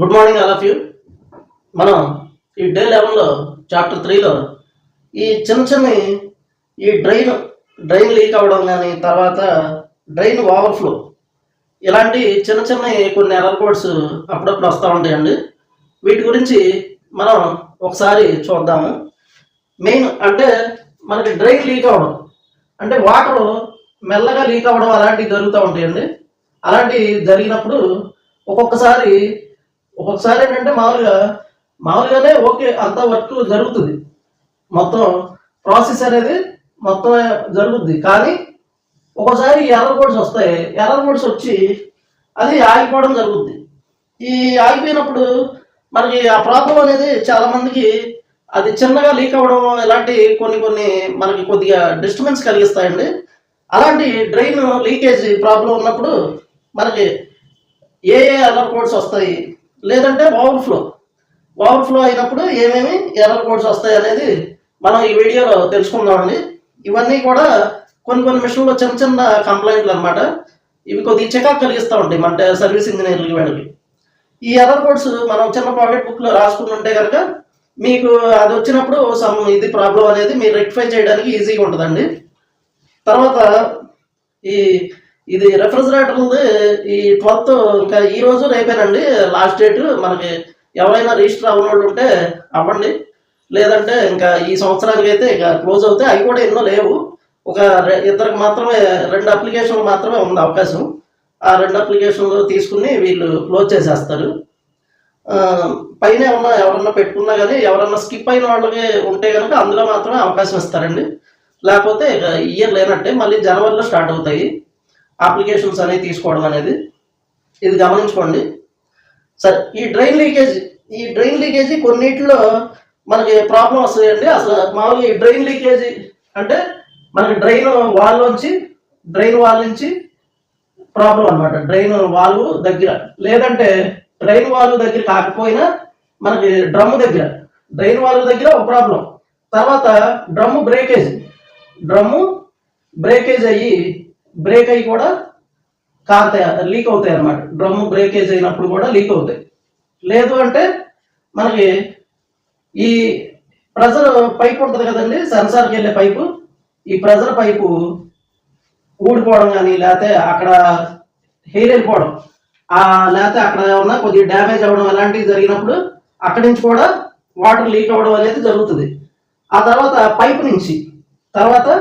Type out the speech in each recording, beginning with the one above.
Good morning all of you. మనం ఈ day 11లో chapter 3లో ఈ చిన్న చిన్న ఈ డ్రైన్ లీక్ అవ్వడం కానీ, తర్వాత డ్రైన్ ఓవర్ఫ్లో, ఇలాంటి చిన్న చిన్న కొన్ని ఎర్రర్ కోడ్స్ అప్పుడప్పుడు వస్తూ ఉంటాయండి. వీటి గురించి మనం ఒకసారి చూద్దాము. మెయిన్ అంటే మనకి డ్రైన్ లీక్ అవ్వడం అంటే వాటర్ మెల్లగా లీక్ అవ్వడం అలాంటివి జరుగుతూ ఉంటాయండి. అలాంటివి జరిగినప్పుడు ఒక్కొక్కసారి ఏంటంటే మామూలుగానే ఓకే, అంత వర్క్ జరుగుతుంది, మొత్తం ప్రాసెస్ అనేది మొత్తం జరుగుద్ది. కానీ ఒక్కోసారి ఎర్రర్ కోడ్స్ వస్తాయి. ఎర్రర్ కోడ్స్ వచ్చి అది ఆగిపోవడం జరుగుద్ది. ఈ ఆగిపోయినప్పుడు మనకి ఆ ప్రాబ్లం అనేది చాలా మందికి అది చిన్నగా లీక్ అవ్వడం, ఇలాంటి కొన్ని మనకి కొద్దిగా డిస్టర్బెన్స్ కలిగిస్తాయండి. అలాంటి డ్రైన్ లీకేజ్ ప్రాబ్లం ఉన్నప్పుడు మనకి ఏ ఎర్రర్ కోడ్స్ వస్తాయి, లేదంటే ఓవర్ఫ్లో అయినప్పుడు ఏమేమి ఎర్రర్ కోడ్స్ వస్తాయి అనేది మనం ఈ వీడియోలో తెలుసుకుందామండి. ఇవన్నీ కూడా కొన్ని మిషన్లో చిన్న చిన్న కంప్లైంట్లు అనమాట. ఇవి కొద్దిగా చికాకు కలిగిస్తూ ఉంటాయి అంటే సర్వీస్ ఇంజనీర్లకి వీళ్ళకి. ఈ ఎర్రర్ కోడ్స్ మనం చిన్న పాకెట్ బుక్లో రాసుకుని ఉంటే కనుక మీకు అది వచ్చినప్పుడు ఇది ప్రాబ్లం అనేది మీరు రెక్టిఫై చేయడానికి ఈజీగా ఉంటుందండి. తర్వాత ఇది రెఫ్రిజిరేటర్ది ఈ 12th ఇంకా ఈ రోజు రేపేనండి లాస్ట్ డేట్. మనకి ఎవరైనా రిజిస్టర్ అవ్వని వాళ్ళు ఉంటే అవ్వండి, లేదంటే ఇంకా ఈ సంవత్సరానికి అయితే ఇక క్లోజ్ అవుతాయి. అవి కూడా ఎన్నో లేవు, ఒక ఇద్దరికి మాత్రమే 2 అప్లికేషన్లు మాత్రమే ఉంది అవకాశం. ఆ 2 అప్లికేషన్లు తీసుకుని వీళ్ళు క్లోజ్ చేసేస్తారు. పైన ఎవరన్నా పెట్టుకున్నా కానీ ఎవరన్నా స్కిప్ అయిన వాళ్ళకి ఉంటే కనుక అందులో మాత్రమే అవకాశం ఇస్తారండి. లేకపోతే ఇక ఇయర్ లేనట్టే, మళ్ళీ జనవరిలో స్టార్ట్ అవుతాయి అప్లికేషన్స్ అనేవి తీసుకోవడం అనేది. ఇది గమనించుకోండి. సరే, ఈ డ్రైన్ లీకేజీ కొన్నిటిలో మనకి ప్రాబ్లం వస్తాయండి. అసలు మామూలుగా ఈ డ్రైన్ లీకేజీ అంటే మనకి డ్రైన్ వాల్ నుంచి ప్రాబ్లం అనమాట. డ్రైన్ వాల్వ్ దగ్గర, లేదంటే డ్రైన్ వాల్వ్ దగ్గర కాకపోయినా మనకి డ్రైన్ వాల్వ్ దగ్గర ఒక ప్రాబ్లం. తర్వాత డ్రమ్ము బ్రేకేజ్ బ్రేక్ అయ్యి కూడా లీక్ అవుతాయి అన్నమాట. డ్రమ్ము బ్రేకేజ్ అయినప్పుడు కూడా లీక్ అవుతాయి. లేదు అంటే మనకి ఈ ప్రెజర్ పైప్ ఉంటుంది కదండి, సెన్సార్కి వెళ్ళే పైపు, ఈ ప్రెజర్ పైపు ఊడిపోవడం కానీ, లేకపోతే అక్కడ హెయిర్ వెళ్ళిపోవడం, లేకపోతే అక్కడ ఏమన్నా కొద్దిగా డ్యామేజ్ అవ్వడం అలాంటివి జరిగినప్పుడు అక్కడి నుంచి కూడా వాటర్ లీక్ అవ్వడం అనేది జరుగుతుంది. ఆ తర్వాత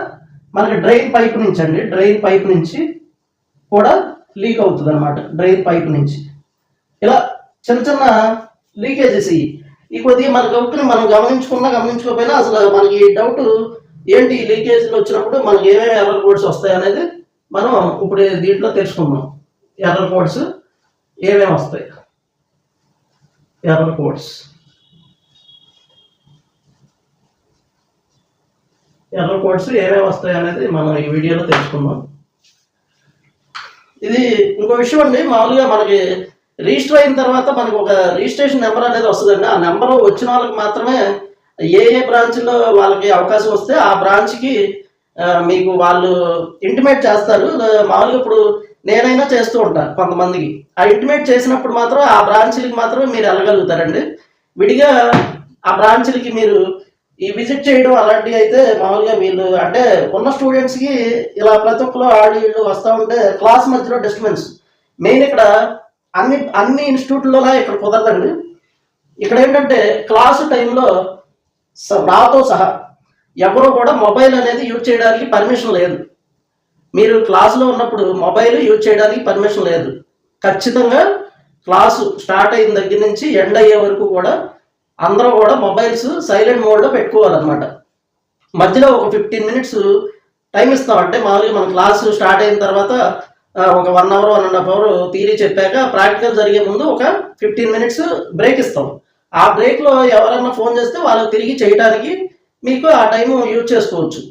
మనకి డ్రైన్ పైప్ నుంచి కూడా లీక్ అవుతుంది అనమాట. డ్రైన్ పైప్ నుంచి ఇలా చిన్న చిన్న లీకేజెస్ ఈ కొద్దిగా మనం గమనించుకోకపోయినా అసలు మనకి డౌట్ ఏంటి, లీకేజ్లు వచ్చినప్పుడు మనకి ఏమేమి ఎర్రర్ కోడ్స్ వస్తాయి అనేది మనం ఇప్పుడు దీంట్లో తెలుసుకుందాం. ఎర్రర్ కోడ్స్ ఏమేమి వస్తాయి, ఎర్రర్ కోడ్స్ ఏమేమి వస్తాయి అనేది మనం ఈ వీడియోలో తెలుసుకుందాం. ఇది ఇంకో విషయం అండి. మామూలుగా మనకి రిజిస్టర్ అయిన తర్వాత మనకు ఒక రిజిస్ట్రేషన్ నెంబర్ అనేది వస్తుందండి. ఆ నెంబర్ వచ్చిన వాళ్ళకి మాత్రమే ఏ బ్రాంచ్లో వాళ్ళకి అవకాశం వస్తే ఆ బ్రాంచ్కి మీకు వాళ్ళు ఇంటిమేట్ చేస్తారు. మామూలుగా ఇప్పుడు నేనైనా చేస్తూ ఉంటాను కొంతమందికి. ఆ ఇంటిమేట్ చేసినప్పుడు మాత్రం ఆ బ్రాంచ్లకి మాత్రమే మీరు వెళ్ళగలుగుతారండి. విడిగా ఆ బ్రాంచ్లకి మీరు ఈ విజిట్ చేయడం అలాంటివి అయితే మామూలుగా వీళ్ళు అంటే ఉన్న స్టూడెంట్స్కి ఇలా ప్రతి ఒక్కరు వీళ్ళు వస్తూ ఉంటే క్లాస్ మధ్యలో డిస్టర్బెన్స్. మెయిన్ ఇక్కడ అన్ని ఇన్స్టిట్యూట్లలో ఇక్కడ కుదరదండి. ఇక్కడ ఏంటంటే క్లాసు టైంలో నాతో సహా ఎవరు కూడా మొబైల్ అనేది యూజ్ చేయడానికి పర్మిషన్ లేదు. మీరు క్లాసులో ఉన్నప్పుడు మొబైల్ యూజ్ చేయడానికి పర్మిషన్ లేదు. ఖచ్చితంగా క్లాసు స్టార్ట్ అయిన దగ్గర నుంచి ఎండ్ అయ్యే వరకు కూడా అందరూ కూడా మొబైల్స్ సైలెంట్ మోడ్లో పెట్టుకోవాలన్నమాట. మధ్యలో ఒక 15 minutes టైం ఇస్తామంటే మామూలుగా మన క్లాసు స్టార్ట్ అయిన తర్వాత ఒక 1 hour 1.5 hour థియరీ చెప్పాక ప్రాక్టికల్ జరిగే ముందు ఒక 15 minutes బ్రేక్ ఇస్తాం. ఆ బ్రేక్లో ఎవరైనా ఫోన్ చేస్తే వాళ్ళకి తిరిగి చేయడానికి మీకు ఆ టైం యూజ్ చేసుకోవచ్చు.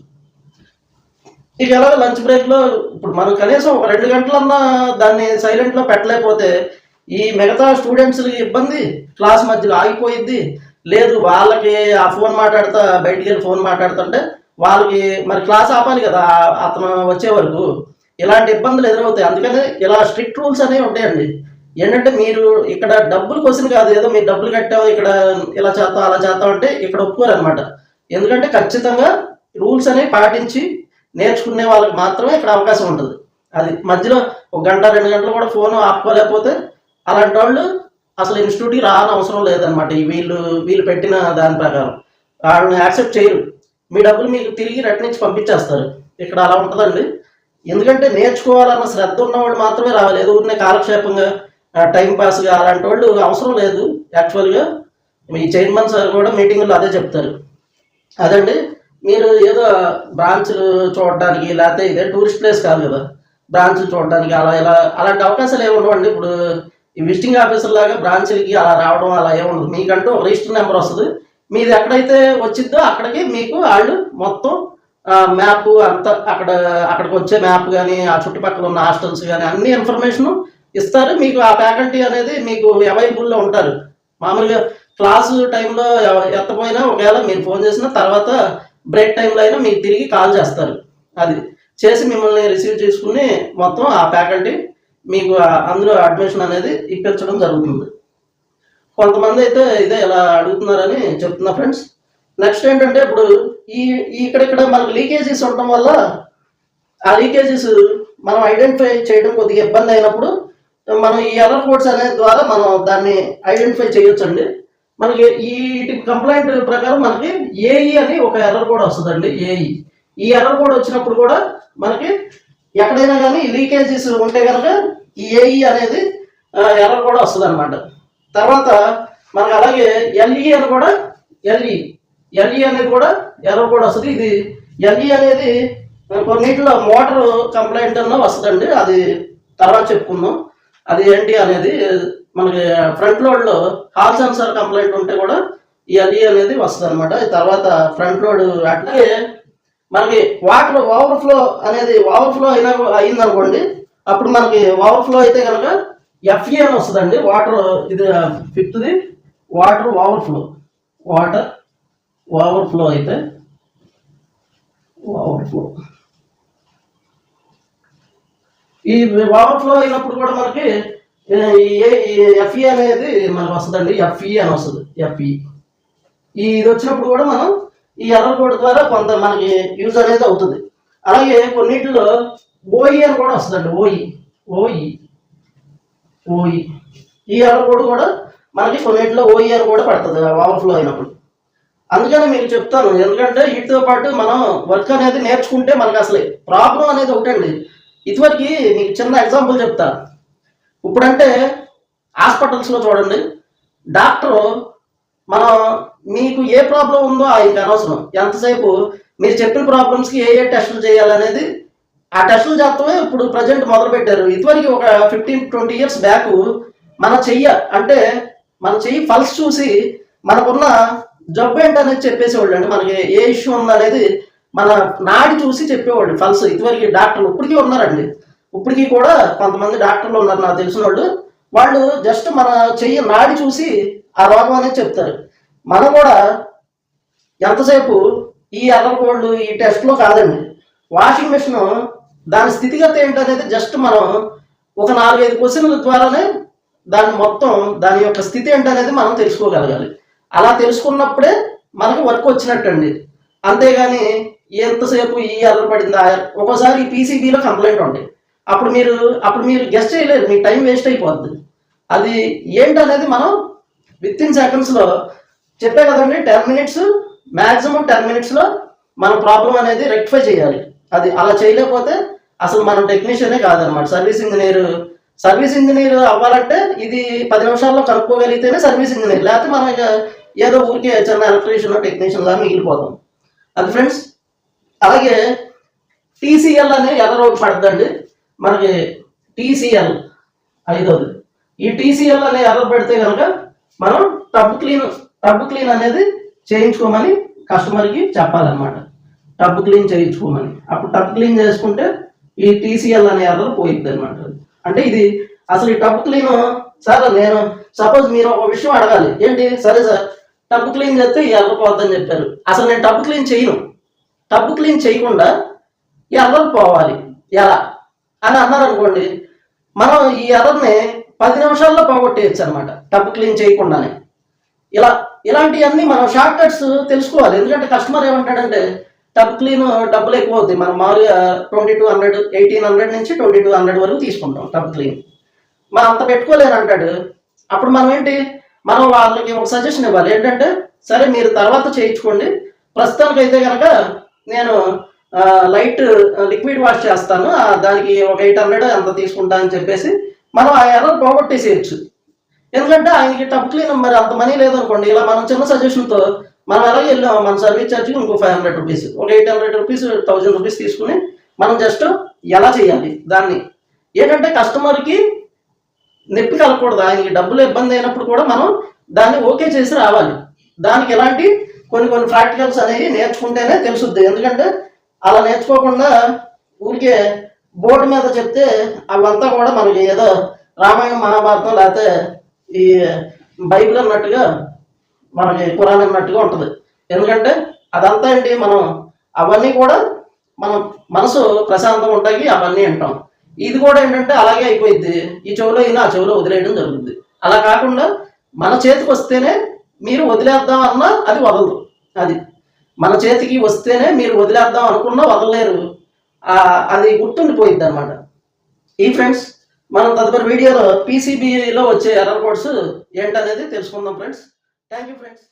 ఇక ఎలాగో లంచ్ బ్రేక్లో ఇప్పుడు మనం కనీసం ఒక 2 గంటలన్నా దాన్ని సైలెంట్లో పెట్టలేకపోతే ఈ మిగతా స్టూడెంట్స్కి ఇబ్బంది, క్లాస్ మధ్యలో ఆగిపోయిద్ది. లేదు వాళ్ళకి ఆ ఫోన్ మాట్లాడుతా బయటికి వెళ్ళి ఫోన్ మాట్లాడుతుంటే వాళ్ళకి మరి క్లాస్ ఆపాలి కదా అతను వచ్చే వరకు. ఇలాంటి ఇబ్బందులు ఎదురవుతాయి. అందుకని ఇలా స్ట్రిక్ట్ రూల్స్ అనేవి ఉంటాయండి. ఏంటంటే మీరు ఇక్కడ డబ్బులు క్వశ్చన్ కాదు, ఏదో మీరు డబ్బులు కట్టావు ఇక్కడ ఇలా చేస్తాం అలా చేస్తాం అంటే ఇక్కడ ఒప్పుకోరు అనమాట. ఎందుకంటే ఖచ్చితంగా రూల్స్ అనేవి పాటించి నేర్చుకునే వాళ్ళకి మాత్రమే ఇక్కడ అవకాశం ఉంటుంది. అది మధ్యలో 1 గంట 2 గంటలు కూడా ఫోన్ ఆపుకోలేకపోతే అలాంటి వాళ్ళు అసలు ఇన్స్టిట్యూట్కి రాని అవసరం లేదనమాట. వీళ్ళు పెట్టిన దాని ప్రకారం వాళ్ళని యాక్సెప్ట్ చేయరు. మీ డబ్బులు మీకు తిరిగి నుంచి పంపించేస్తారు. ఇక్కడ అలా ఉంటుందండి. ఎందుకంటే నేర్చుకోవాలన్న శ్రద్ధ ఉన్నవాళ్ళు మాత్రమే రావాలి. ఏదో ఊరినే కాలక్షేపంగా టైం పాస్గా అలాంటి వాళ్ళు అవసరం లేదు. యాక్చువల్గా మీ చైర్మన్ సార్ కూడా మీటింగ్లో అదే చెప్తారు. అదండి, మీరు ఏదో బ్రాంచ్లు చూడడానికి లేకపోతే ఇదే టూరిస్ట్ ప్లేస్ కాదు కదా, బ్రాంచ్లు చూడడానికి అలాంటి అవకాశాలు ఏమి ఉండవండి. ఇప్పుడు ఈ విజిటింగ్ ఆఫీసర్ లాగా బ్రాంచ్లకి అలా రావడం అలా ఏముండదు. మీకంటూ ఒక రిజిస్టర్ నెంబర్ వస్తుంది. మీది ఎక్కడైతే వచ్చిద్దో అక్కడికి మీకు వాళ్ళు మొత్తం మ్యాప్ అంతా అక్కడికి వచ్చే మ్యాప్ కానీ ఆ చుట్టుపక్కల ఉన్న హాస్టల్స్ కానీ అన్ని ఇన్ఫర్మేషన్ ఇస్తారు. మీకు ఆ ఫ్యాకల్టీ అనేది మీకు అవైలబుల్లో ఉంటారు. మామూలుగా క్లాసు టైంలో ఎత్తపోయినా ఒకవేళ మీరు ఫోన్ చేసిన తర్వాత బ్రేక్ టైంలో అయినా మీకు తిరిగి కాల్ చేస్తారు. అది చేసి మిమ్మల్ని రిసీవ్ చేసుకుని మొత్తం ఆ ఫ్యాకల్టీ మీకు అందులో అడ్మిషన్ అనేది ఇప్పించడం జరుగుతుంది. కొంతమంది అయితే ఇదే ఇలా అడుగుతున్నారని చెప్తున్నా ఫ్రెండ్స్. నెక్స్ట్ ఏంటంటే ఇప్పుడు ఇక్కడిక్కడ మనకు లీకేజెస్ ఉండటం వల్ల ఆ లీకేజెస్ మనం ఐడెంటిఫై చేయడం కొద్దిగా ఇబ్బంది అయినప్పుడు మనం ఈ ఎర్రర్ కోడ్స్ అనే ద్వారా మనం దాన్ని ఐడెంటిఫై చేయొచ్చండి. మనకి ఈ కంప్లైంట్ ప్రకారం మనకి ఏఈ అని ఒక ఎర్రర్ కోడ్ వస్తుందండి. ఏఈ ఈ ఎర్రర్ కోడ్ వచ్చినప్పుడు కూడా మనకి ఎక్కడైనా కానీ లీకేజెస్ ఉంటే కనుక ఈ ఏఈ అనేది ఎర్రర్ కూడా వస్తుంది అనమాట. తర్వాత మనకు అలాగే ఎల్ఈ అని కూడా ఎల్ఈ అనేది కూడా ఎర్రర్ కూడా వస్తుంది. ఇది ఎల్ఈ అనేది కొన్నిటిలో మోటార్ కంప్లైంట్ అన్న వస్తుందండి. అది తర్వాత చెప్పుకుందాం అది ఏంటి అనేది. మనకి ఫ్రంట్ లోడ్లో హాల్ సెన్సార్ కంప్లైంట్ ఉంటే కూడా ఈ ఎల్ఈ అనేది వస్తుంది అనమాట. తర్వాత ఫ్రంట్ లోడ్ అట్లాగే మనకి వాటర్ ఓవర్ఫ్లో అయిందనుకోండి, అప్పుడు మనకి ఓవర్ఫ్లో అయితే కనుక ఎఫ్ఈ అని వస్తుందండి. వాటర్ ఇది 5th వాటర్ ఓవర్ఫ్లో అయితే ఈ ఓవర్ఫ్లో అయినప్పుడు కూడా మనకి ఎఫ్ఈ అనేది మనకు వస్తుందండి. ఎఫ్ఈ అని వస్తుంది. ఇది వచ్చినప్పుడు కూడా మనం ఈ ఎర్రర్ కోడ్ ద్వారా కొంత మనకి యూజ్ అనేది అవుతుంది. అలాగే కొన్నిటిలో ఓఈ అని కూడా వస్తుందండి. ఓఈ ఈ ఎర్రర్ కోడ్ కూడా మనకి కొన్నిటిలో ఓఈ అని కూడా పడుతుంది ఓవర్ఫ్లో అయినప్పుడు. అందుకని మీకు చెప్తాను, ఎందుకంటే వీటితో పాటు మనం వర్క్ అనేది నేర్చుకుంటే మనకు అసలు ప్రాబ్లం అనేది ఒకటండి. ఇదివరకు మీకు చిన్న ఎగ్జాంపుల్ చెప్తా. ఇప్పుడంటే హాస్పిటల్స్లో చూడండి, డాక్టరు మనం మీకు ఏ ప్రాబ్లం ఉందో ఆయనకి అనవసరం. ఎంతసేపు మీరు చెప్పిన ప్రాబ్లమ్స్కి ఏ టెస్టులు చేయాలనేది ఆ టెస్టులు చేస్తమే ఇప్పుడు ప్రజెంట్ మొదలు పెట్టారు. ఇదివరకు ఒక 15-20 years బ్యాక్ మన చెయ్యి పల్స్ చూసి మనకున్న జబ్బు ఏంటనేది చెప్పేసేవాళ్ళు అండి. మనకి ఏ ఇష్యూ ఉందనేది మన నాడి చూసి చెప్పేవాళ్ళు పల్స్. ఇదివరకు డాక్టర్లు ఇప్పటికీ ఉన్నారండి. ఇప్పటికీ కూడా కొంతమంది డాక్టర్లు ఉన్నారు నాకు తెలిసిన వాళ్ళు జస్ట్ మన చెయ్యి నాడి చూసి ఆ రోగం అనేది చెప్తారు. మనం కూడా ఎంతసేపు ఈ ఎర్రర్ కోడ్లు ఈ టెస్ట్లో కాదండి, వాషింగ్ మిషన్ దాని స్థితిగతి ఏంటనేది జస్ట్ మనం ఒక 4-5 క్వశ్చన్ల ద్వారానే దాని యొక్క స్థితి ఏంటనేది మనం తెలుసుకోగలగాలి. అలా తెలుసుకున్నప్పుడే మనకు వర్క్ వచ్చినట్టండి. అంతేగాని ఎంతసేపు ఈ ఎర్రర్ పడిందా, ఒక్కోసారి పీసీబీలో కంప్లైంట్ ఉంటాయి. అప్పుడు మీరు గెస్ట్ చేయలేరు, మీ టైం వేస్ట్ అయిపోద్ది. అది ఏంటనేది మనం వితిన్ సెకండ్స్లో చెప్పే కదండి. 10 minutes మ్యాక్సిమం 10 minutesలో మన ప్రాబ్లం అనేది రెక్టిఫై చేయాలి. అది అలా చేయలేకపోతే అసలు మనం టెక్నీషియనే కాదనమాట. సర్వీస్ ఇంజనీర్ అవ్వాలంటే ఇది 10 నిమిషాల్లో కనుక్కోగలిగితేనే సర్వీస్ ఇంజనీర్. లేకపోతే మనం ఏదో ఊరికే చిన్న ఎలక్ట్రీషియన్ టెక్నీషియన్ లాగా మిగిలిపోతాం. అది ఫ్రెండ్స్. అలాగే టీసీఎల్ అనే ఎర్రర్ ఒకటి పడుతుందండి మనకి. టీసీఎల్ 5వది. ఈ టీసీఎల్ అనే ఎర్రర్ పెడితే కనుక మనం టబ్ క్లీన్ అనేది చేయించుకోమని కస్టమర్కి చెప్పాలన్నమాట. Tub clean చేయించుకోమని. అప్పుడు టబ్ క్లీన్ చేసుకుంటే ఈ టీసీఎల్ అనే ఎర్రర్ పోయిద్ది అనమాట. అంటే ఇది అసలు ఈ టబ్ క్లీన్ సార్, నేను సపోజ్ మీరు ఒక విషయం అడగాలి, ఏంటి సరే సార్ టబ్ క్లీన్ చేస్తే ఈ ఎర్రర్ పోద్దని చెప్పారు. అసలు నేను టబ్ క్లీన్ చేయను. టబ్ క్లీన్ చేయకుండా ఎర్రర్ పోవాలి ఎలా అని అన్నారు అనుకోండి, మనం ఈ ఎర్రర్ని 10 నిమిషాల్లో పోగొట్టేయచ్చు అనమాట, టబ్ క్లీన్ చేయకుండానే. ఇలాంటివన్నీ మనం షార్ట్ కట్స్ తెలుసుకోవాలి. ఎందుకంటే కస్టమర్ ఏమంటాడంటే టబ్ క్లీన్ డబ్బులు ఎక్కువ అవుతాయి, మనం మామూలుగా 2200 1800 నుంచి 2200 వరకు తీసుకుంటాం టబ్ క్లీన్, మనం అంత పెట్టుకోలేని అంటాడు. అప్పుడు మనం ఏంటి, మనం వాళ్ళకి ఒక సజెషన్ ఇవ్వాలి. ఏంటంటే సరే మీరు తర్వాత చేయించుకోండి, ప్రస్తుతానికైతే కనుక నేను లైట్ లిక్విడ్ వాష్ చేస్తాను, దానికి ఒక 800 ఎంత తీసుకుంటా అని చెప్పేసి మనం ఆ ఎర్రర్ పోగొట్టేసేయచ్చు. ఎందుకంటే ఆయనకి టబ్ క్లీన్ మరి అంత మనీ లేదనుకోండి, ఇలా మనం చిన్న సజెషన్తో మనం ఎలాగ వెళ్ళాం, మన సర్వీస్ ఛార్జ్ ఇంకో 500 రూపీస్, ఒక 800 రూపీస్ 1000 రూపీస్ తీసుకుని మనం జస్ట్ ఎలా చేయాలి దాన్ని, ఏంటంటే కస్టమర్కి నొప్పి కలగకూడదు, ఆయనకి డబ్బులు ఇబ్బంది అయినప్పుడు కూడా మనం దాన్ని ఓకే చేసి రావాలి. దానికి ఎలాంటి కొన్ని ప్రాక్టికల్స్ అనేవి నేర్చుకుంటేనే తెలుసుద్ది. ఎందుకంటే అలా నేర్చుకోకుండా ఊరికే బోర్డు మీద చెప్తే అవంతా కూడా మనకి ఏదో రామాయణం మహాభారతం లేకపోతే ఈ బైబిల్ అన్నట్టుగా మనకి ఖురాన్ అన్నట్టుగా ఉంటుంది. ఎందుకంటే అదంతా ఏంటి, మనం అవన్నీ కూడా మనం మనసు ప్రశాంతంగా ఉంటాయి అవన్నీ వింటాం. ఇది కూడా ఏంటంటే అలాగే అయిపోయింది, ఈ చెవులో అయినా ఆ చెవులో వదిలేయడం జరుగుతుంది. అలా కాకుండా మన చేతికి వస్తేనే మీరు వదిలేద్దాం అన్నా అది వదలదు, అది మన చేతికి వస్తేనే మీరు వదిలేద్దాం అనుకున్నా వదలలేరు, అది గుర్తుండిపోయింది అనమాట. ఈ ఫ్రెండ్స్ మనం తదుపరి వీడియోలో పీసీబీలో వచ్చే ఎర్రర్ కోడ్స్ ఏంటనేది తెలుసుకుందాం ఫ్రెండ్స్. Thank you friends.